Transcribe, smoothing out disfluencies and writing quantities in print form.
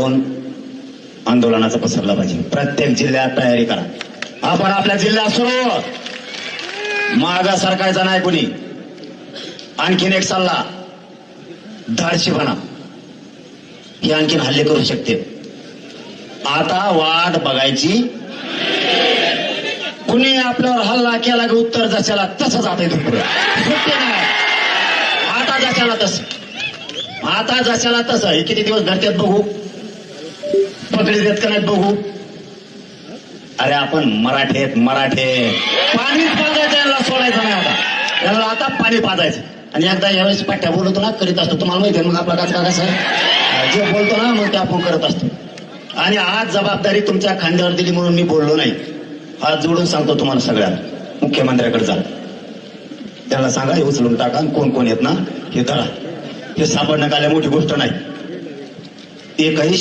आंदोलनाचा पसरला पाहिजे. प्रत्येक जिल्ह्यात तयारी करा. आपण आपल्या जिल्ह्यात सुरू मागा सरकायचा नाही कोणी. आणखीन एक सल्ला, धाडशीपणा हे आणखीन हल्ले करू शकते. आता वाट बघायची. कुणी आपल्यावर हल्ला केला की उत्तर जशाला तसं जात आहे पुढे. सुट्टी नाही. आता जशाला तसं, आता जशाला तसं. हे किती दिवस धरत्यात बघू, पकडी देत का नाहीत बघू. अरे आपण मराठे पाणीच पाजायचं, यांना सोडायचं नाही. आता यांना आता पाणी पाजायचं. आणि एकदा यावेळेस पाठ्या बोलतो ना, करीत असतो. तुम्हाला माहिती आहे मग आपला कसं जे बोलतो ना मग ते आपण करत असतो. आणि आज जबाबदारी तुमच्या खांद्यावर दिली म्हणून मी बोललो नाही. हात जोडून सांगतो तुम्हाला सगळ्यांना, मुख्यमंत्र्याकडे जा, त्यांना सांगा हे उचलून टाका. कोण कोण येत ना हे धरा. हे सापडणं काय मोठी गोष्ट नाही. एकही